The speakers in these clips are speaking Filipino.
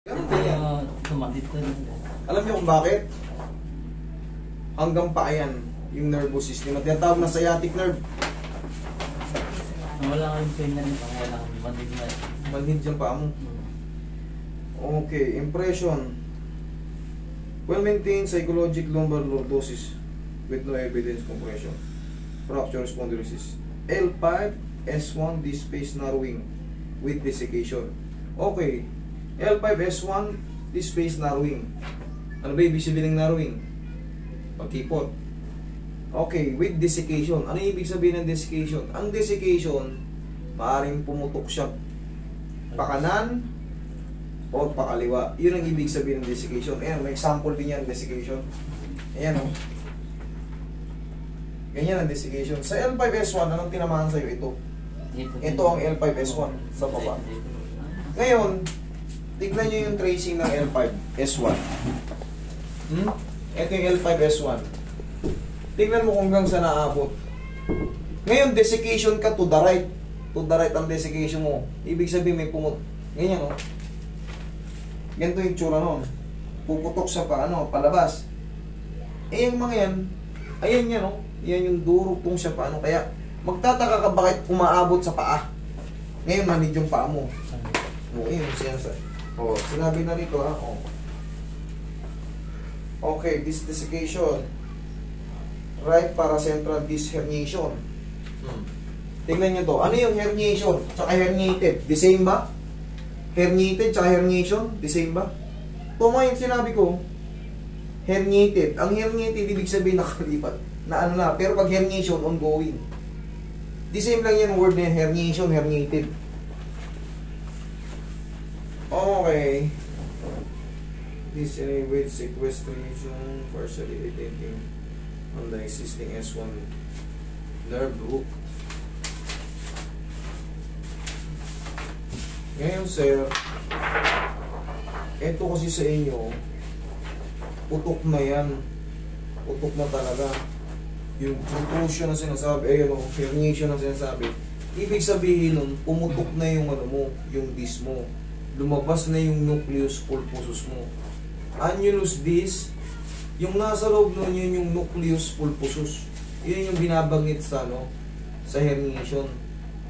Ito yung tumatid ko. Alam niyo kung bakit? Hanggang paa yan, yung nervous system. At tinatawag na sciatic nerve. Wala kang pain na rin. Wala kang bandid na. Manhid yung paa mo. Okay, impression. Well-maintained psychologic lumbar lordosis with no evidence compression. Fracture spondylosis. L5, S1, disc space narrowing with desiccation. Okay, L5, S1, disc space narrowing. Ano ba ibig sabihin ng narrowing? Pagkipot. Okay, with desiccation. Ano ibig sabihin ng desiccation? Ang desiccation, maaaring pumutok siya pakanan o pakaliwa. Yun ang ibig sabihin ng desiccation. Ayan, may example din yan, desiccation. Ayan o. Ganyan ang desiccation. Sa L5S1, anong tinamaan sa'yo? Ito. Ito ang L5S1 sa baba. Ngayon, tignan nyo yung tracing ng L5S1. Ito yung L5S1. Tignan mo kung hanggang saan naabot. Ngayon, desiccation ka to the right. To the right ang desiccation mo. Ibig sabihin may pumut. Ganyan o. Ganito yung tsura nun. Puputok sa palabas. Eh yung mga yan, ayan yan o. Yan yung durugtong siya paano. Kaya magtataka ka bakit umaabot sa paa. Ngayon manid yung paa mo. O yun sinasabi. O sinabi na rito ha. O. Okay, this desiccation. Right paracentral disc herniation. Tingnan nyo to. Ano yung herniation? Tsaka herniated. The same ba? Herniated tsaka herniation? The same ba? Tuma yung sinabi ko. Herniated. Ang herniated ibig sabihin nakalipat. Na ano na. Pero pag herniation, ongoing. The same lang yung word na herniation, herniated. Okay. This with sequestration partially irritating on the existing S1 nerve root. Ngayon sir, ito kasi sa inyo, putok na yan. Putok na talaga. Yung protrusion na sinasabi, herniation na sinasabi. Ibig sabihin nun, pumutok na yung ano mo, yung disc mo. Lumabas na yung nucleus pulposus mo. Annulus disc, yung nasa loob nun yun yung nucleus pulposus. Yun yung binabanggit sa sa herniation.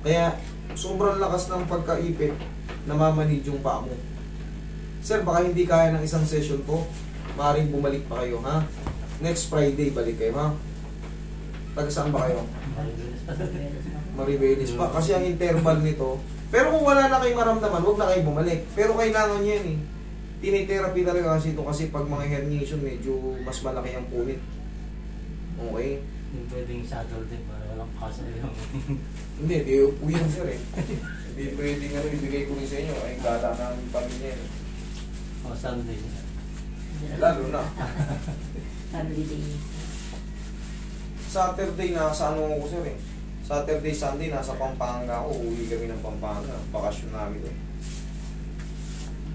Kaya sobrang lakas ng pagkaipit, namamanid yung paa mo. Sir, baka hindi kaya ng isang session to, maaaring bumalik pa kayo, ha? Next Friday, balik kayo, ha? Taga saan ba kayo? Maribelis pa. Kasi ang interval nito, pero kung wala na kayong maramdaman, huwag na kayo bumalik. Pero kailangan nyo yan eh. Tinitherapy talaga kasi ito kasi pag mga herniation, medyo mas malaki ang punit. Okay? Hindi pwedeng saddle din para walang kasa yung... Hindi, di upo yan sir eh. Hindi pwedeng ibigay ko rin sa inyo. Ay gala ng pamilya eh. O, Sunday. Lalo na. Sunday. Saturday nasa ano ko sir eh. Saturday, Sunday nasa Pampanga ako. Uwi kami ng Pampanga. Bakasyon namin eh.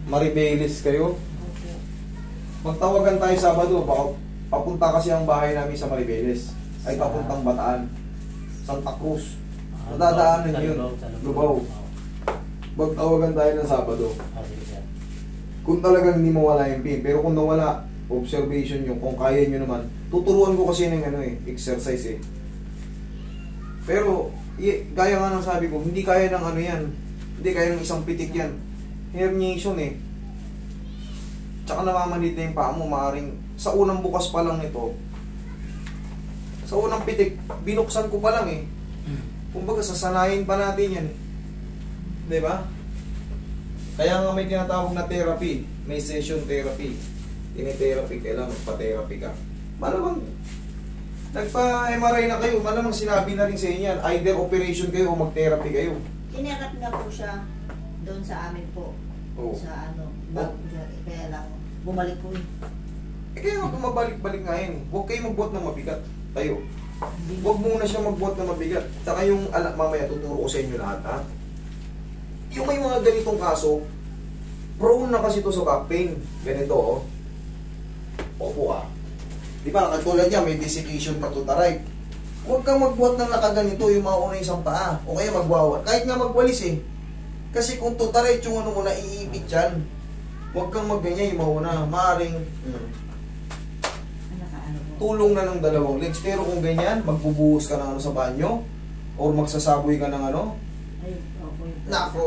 Maribelis kayo. Okay. Magtawagan tayo Sabado. Baka papunta kasi ang bahay namin sa Maribelis. Ay papuntang Bataan. Santa Cruz. Nadadaanan yun. Lubao. Magtawagan tayo ng Sabado. Kung talagang hindi mawala yung pain. Pero kung nawala, observation yung kung kaya nyo naman. Tuturuan ko kasi ng exercise eh. Pero, gaya nga ng sabi ko, hindi kaya ng yan. Hindi kaya ng isang pitik yan. Herniation eh. Tsaka namamanid na yung paa mo, maaaring sa unang bukas pa lang nito, sa unang pitik, binuksan ko pa lang eh. Kumbaga, sasanayin pa natin yan. Diba? Kaya nga may tinatawag na therapy, may session therapy. Tinitherapy, kailangan magpa-therapy ka. Malamang, nagpa-MRI na kayo, malamang sinabi na rin sa inyo yan, either operation kayo o mag-therapy kayo. Kinakap na po siya doon sa amin po. Oo. Sa bago siya. Kaya lang, bumalik po eh. Kaya nga bumabalik-balik nga yan eh. Huwag kayo magbuhat ng mabigat. Tayo. Huwag muna siya magbuhat ng mabigat. Tsaka yung, mamaya tuturo ko sa inyo lahat ha. Yung may mga ganitong kaso, prone na kasi ito sa back pain. Ganito oh. Opo ka. Di ba, katulad niya, may desiccation pa to the right. Huwag kang magbuhat ng nakaganito yung mga una isang paa. O kaya magwawa. Kahit nga magwalis eh. Kasi kung to the right yung ano mo, naiipit yan. Huwag kang magganyan, yung mauna. Maaring Nakaano po. tulong na ng dalawang legs. Pero kung ganyan, magbubuhos ka ng ano sa banyo, or magsasaboy ka ng ano, Ay, opo. Nako.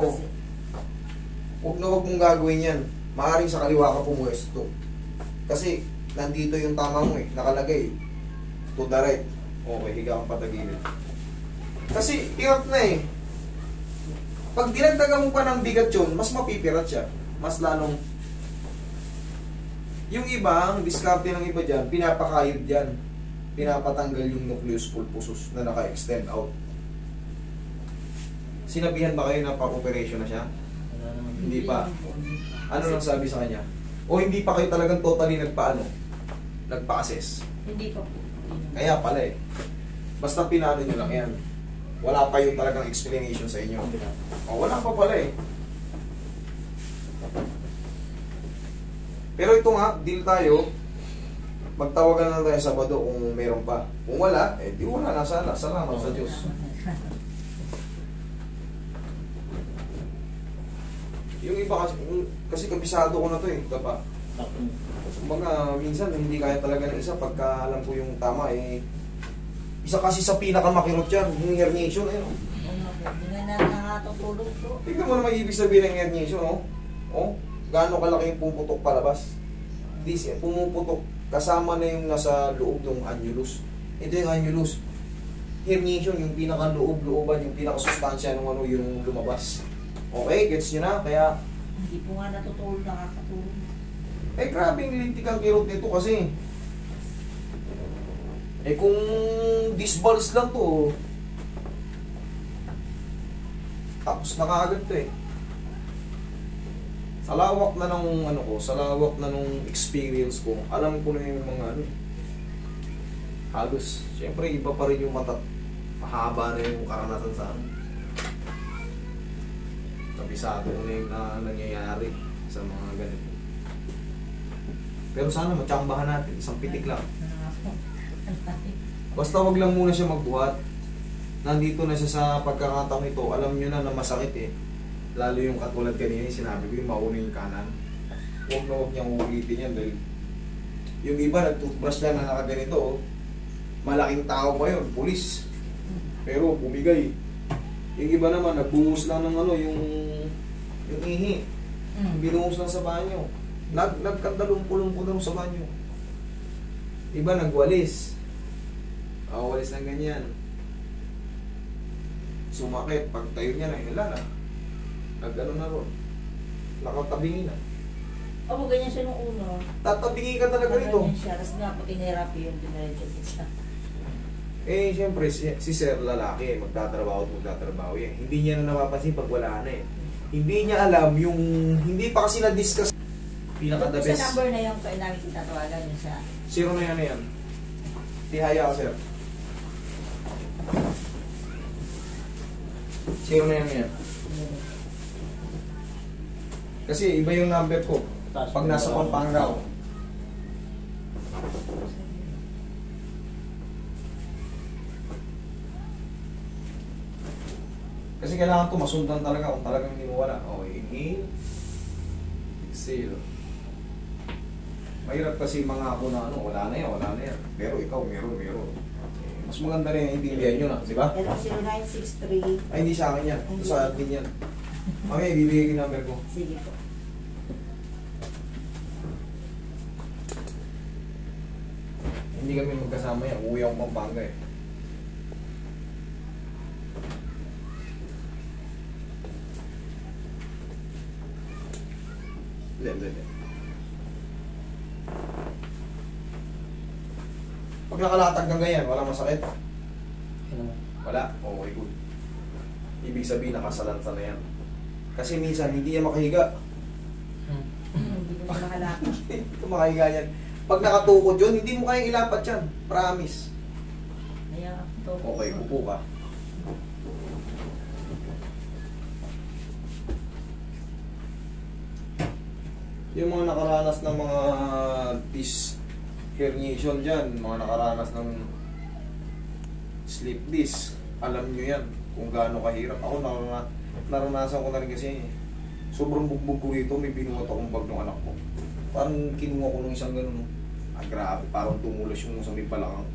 huwag na huwag mong gagawin yan. Maaring sa kaliwa ka pumuesto. Kasi, nandito yung tama mo eh, nakalagay. To the right. Okay, higa kang patagilid. Kasi, pirat na eh. Pag dinagdagan mo pa ng bigat yun, mas mapipirat siya. Mas lalong... Yung iba, ang diskarte ng iba dyan, pinapakayod dyan. Pinapatanggal yung nucleus pulposus na naka-extend out. Sinabihan ba kayo na pa-operation na siya? Wala naman. Hindi pa. Ano nang sabi sa kanya? O hindi pa kayo talagang totally nagpa-assess? Hindi pa po. Kaya pala eh. Basta pinano nyo lang yan. Wala pa yung talagang explanation sa inyo. O, wala pa pala eh. Pero ito nga, deal tayo. Magtawagan na tayo Sabado kung meron pa. Kung wala, eh di wala na sana. Salamat sa Diyos. Yung iba kasi kabisado ko na to eh. Kapa. Kumbaga, minsan hindi kaya talaga ng isa pagka alam ko yung tama eh. Isa kasi sa pinakamakirot yan, yung herniation eh. No? Hindi nga nakatutulog po. Tignan mo naman ibig sabihin ng herniation, oh. Oh, gaano kalaki yung pumuputok palabas. This pumuputok kasama na yung nasa loob ng annulus. Ito yung annulus. Herniation, yung pinaka-loob-looban, yung pinaka-sustansya ng ano yung lumabas. Okay, gets nyo na? Kaya, Hindi po nga natutulog, nakakatulog. eh grabing lintik ang kirot nito kasi. Eh kung disballs lang to, tapos na kaagad to eh. Sa lawak na nung ano ko, sa lawak na nung experience ko, alam ko na yung mga ano eh. Halos, syempre iba pa rin yung mahaba na yung karanasan sa ano. Kabisado ko na yung nangyayari sa mga ganito. Pero sana matsambahan natin, isang pitik lang. Basta wag lang muna siya magbuhat. Nandito na siya sa pagkakataon ito, alam nyo na masakit eh. Lalo yung katulad kanina, sinabi ko yung mauna yung kanan. Huwag na huwag niyang ulitin yan dahil yung iba nag-toothbrush lang na nakaganito oh. Malaking tao pa yun, pulis. Pero bumigay. Yung iba naman, nagbuhos lang ng ano, yung ihi. Binuhos lang sa banyo. Nagkandalumpo-lumpo lang sa banyo. Iba nagwalis. Walis ng ganyan. Sumakit. Pag tayo niya na, hila na. Nag-ano na ron. Nakatabingi na. Opo, ganyan siya nung uno. Tatabingi ka talaga rito. Ganyan siya. Tapos nga po tinerapi yung diniretso po siya. Eh, siyempre, si Sir lalaki, magtatrabaho at magtatrabaho yan. Hindi niya na napapansin pag wala na eh. Hindi niya alam yung, hindi pa kasi na-discuss. Pinaka-the Sa best. number na yung namin tatawagan yun sa... Zero na yan. Tihaya ka, Sir. Zero na yan. Kasi iba yung number ko. Pag nasa Pampanga ako. Kasi kailangan ito masundan talaga kung talagang hindi mo wala. Okay, inhale. Exhale. Mahirap kasi mga ako na ano, wala na yan. Pero ikaw, meron. Mas maganda rin yung intindihan nyo na, di ba? Hello, 0963. Ay, hindi sa akin yan. Ito sa admin yan. Mamaya, ibibigay ko yung number ko. Sige po. Hindi kami magkasama yan. Uuwi akong Pampanga eh. Hindi. Pag nakalatag kang ganyan, walang masakit. Wala? Okay, good. Ibig sabihin, nakasalansa na yan. Kasi minsan, hindi yan makahiga. Hindi ko siya makalapit. Hindi ko makahiga yan. Pag nakatukod yun, hindi mo kayang ilapat yan. Promise. Ayan, ito. Okay, upo ka. Yung mga nakaranas ng mga disc herniation dyan, mga nakaranas ng slip disc, alam nyo yan kung gaano kahirap. Ako naranasan ko na rin kasi Sobrang bugbog ko rito, may binuhat akong bag ng anak ko. Parang kinuha ko ng isang ganun. Grabe, parang tumulos yung sa may balakang.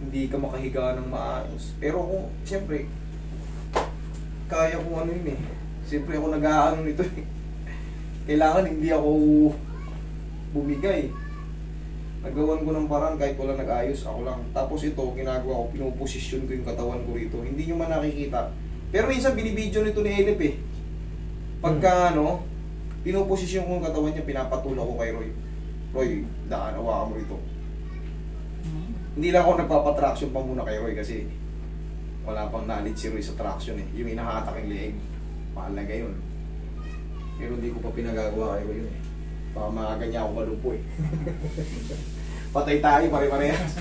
Hindi ka makahiga ng maayos. Pero kung, siyempre, kaya kong ano yun eh. Siyempre ako nag-aano nito eh. Kailangan hindi ako bumigay. Nagawan ko ng parang kahit wala nag-ayos, ako lang. Tapos ito, ginagawa ko, pinuposisyon ko yung katawan ko rito. Hindi nyo man nakikita. Pero minsan binibidyo nito ni Elip eh. Pagka ano, pinuposisyon ko yung katawan niya, pinapatulak ko kay Roy. Roy, daan, awa mo rito. Hindi lang ako nagpapatraction pa muna kay Roy kasi wala pang knowledge si Roy sa traction eh. Yung inahatak yung leeg, mahalaga yun. Pero hindi ko pa pinagagawa kay Roy yun eh. Baka makaganya ako malupo eh. Patay tayo, pare-parehas.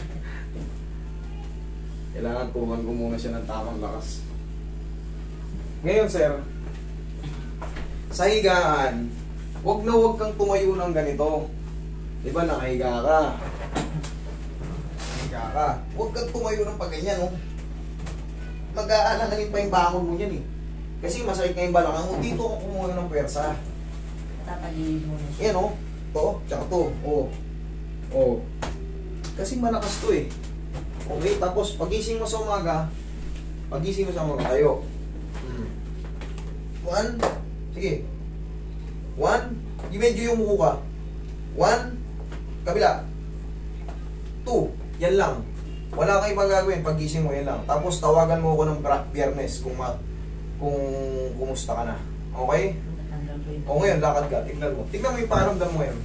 Kailangan turuan ko muna siya ng tamang lakas. Ngayon sir, sa higaan, wag na wag kang tumayo ng ganito. Diba nakahiga ka? Nakahiga ka. Wag kang tumayo ng pagganyan, no? Mag-aalalanin pa yung bangon mo yan eh. Kasi masakit ka yung balakang mo. Dito ako kumuha ng pwersa. Tatagilid mo na siya. Yan o. To, tsaka to. O. O. Kasi malakas to eh. Okay, tapos pagising mo sa umaga, tayo. 1. Sige. 1. I-medyo yung muko ka. 1. Kabila. 2. Yan lang. Wala kang ibang gagawin. Pagising mo, yan lang. Tapos tawagan mo ako ng Biyernes kung kumusta ka na. Okay? O ngayon, lakad ka. Tignan mo. Tignan mo yung paramdam mo ngayon.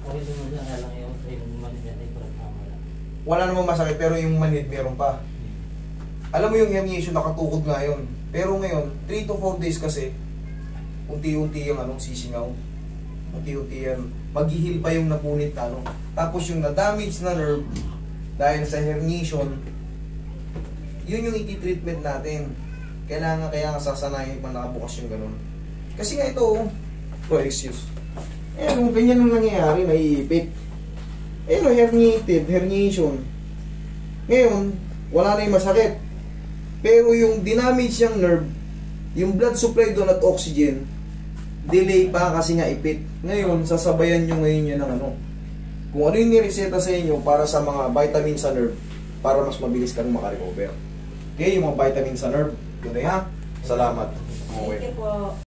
Okay, sunod lang lang yung manid yan ay tama lang. Wala namang masakit pero yung manhid meron pa. Alam mo yung herniation nakatukod nga yun. Pero ngayon, 3 to 4 days kasi, unti-unti yung sisingaw. Unti-unti yan. Mag-heal pa yung napunit na Tapos yung na-damage na nerve, dahil sa herniation, yun yung iti-treatment natin. Kailangan kaya sasanayin pa nakabukas yung ganun. Kasi nga ito, excuse. Ayan, ganyan ang nangyayari, naiipit. Ayan, herniation. Ngayon, wala na yung masakit. Pero yung dinamage yung nerve, yung blood supply doon at oxygen, delay pa kasi nga ipit. Ngayon, sasabayan nyo ngayon yan ng kung ano yung nireseta sa inyo para sa mga vitamin sa nerve, para mas mabilis kang makarecover. Okay, yung mga vitamin sa nerve, yun na ha. Salamat. Okay. Thank you po.